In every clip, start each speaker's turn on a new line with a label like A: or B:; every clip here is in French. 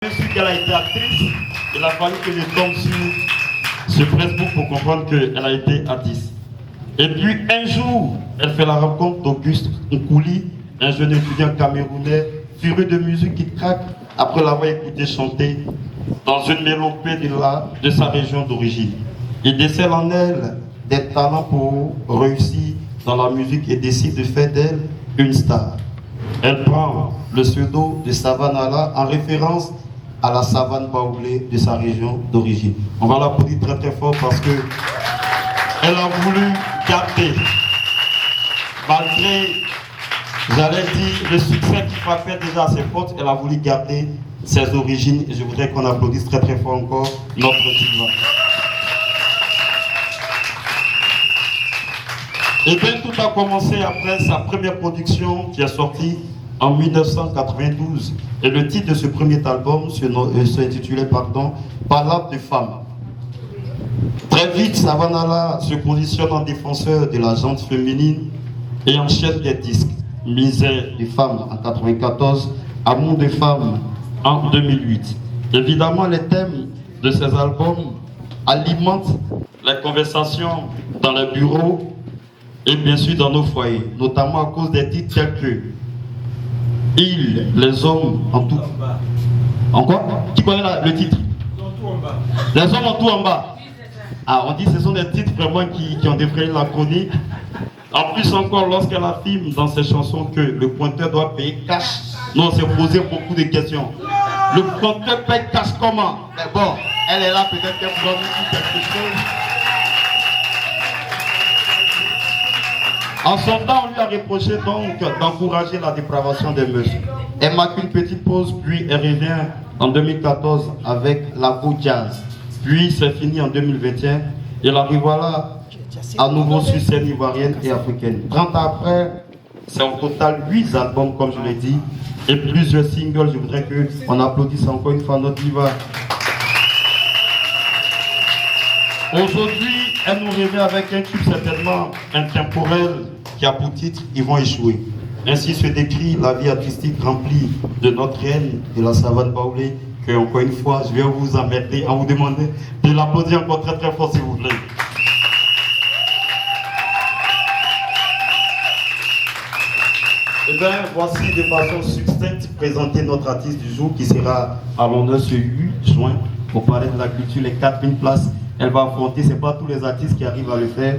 A: Même si elle a été actrice, il a fallu que je tombe sur Facebook pour comprendre qu'elle a été artiste. Et puis un jour, elle fait la rencontre d'Auguste Nkouli, un jeune étudiant camerounais, furieux de musique qui craque après l'avoir écouté chanter dans une mélopée de sa région d'origine. Il décèle en elle des talents pour réussir dans la musique et décide de faire d'elle une star. Elle prend le pseudo de Savanala en référence à la savane baoulée de sa région d'origine. On va l'applaudir très très fort parce que elle a voulu garder, malgré, j'allais dire, le succès qui frappait déjà à ses portes, elle a voulu garder ses origines. Et je voudrais qu'on applaudisse très très fort encore notre diva. Et bien tout a commencé après sa première production qui est sortie en 1992. Et le titre de ce premier album s'intitulait Ballade de femmes. Très vite, Savanala se positionne en défenseur de la gente féminine et enchaîne des disques. Misère des femmes en 1994, Amour des femmes en 2008. Évidemment, les thèmes de ces albums alimentent les conversations dans les bureaux et bien sûr dans nos foyers, notamment à cause des titres tels que Ils, les hommes en tout. En quoi? Qui connaît le titre? Les hommes en tout en bas. Ah, on dit que ce sont des titres vraiment qui ont défrayé la chronique. En plus encore, lorsqu'elle affirme dans ses chansons que le pointeur doit payer cash, nous on s'est posé beaucoup de questions. Le pointeur paye cash comment? Mais bon, elle est là peut-être qu'elle pourra nous dire quelque chose. En son temps, on lui a reproché donc d'encourager la dépravation des mœurs. Elle marque une petite pause, puis elle revient en 2014 avec la Go Jazz. Puis c'est fini en 2021 et la revoilà à nouveau sur scène ivoirienne et africaine. 30 ans après, c'est au total 8 albums comme je l'ai dit et plusieurs singles. Je voudrais qu'on applaudisse encore une fois notre diva. Aujourd'hui, elle nous revient avec un tube certainement intemporel qui a pour titre « Ils vont échouer ». Ainsi se décrit la vie artistique remplie de notre reine de la savane baoulée, que encore une fois, je vais vous emmerder en vous demandant de l'applaudir encore très très fort s'il vous plaît. Et bien, voici de façon succincte présenter notre artiste du jour qui sera à l'honneur ce 8 juin pour parler de la culture, les 4000 places. Elle va affronter, ce n'est pas tous les artistes qui arrivent à le faire.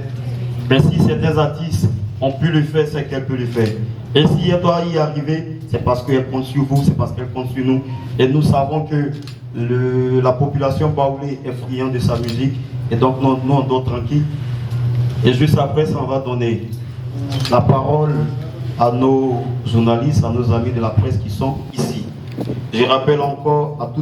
A: Mais si certains artistes ont pu le faire, c'est qu'elle peut le faire. Et si elle doit y arriver, c'est parce qu'elle compte sur vous, c'est parce qu'elle compte sur nous. Et nous savons que la population baoulée est friande de sa musique. Et donc nous on dort tranquille. Et juste après ça, on va donner la parole à nos journalistes, à nos amis de la presse qui sont ici. Je rappelle encore à toutes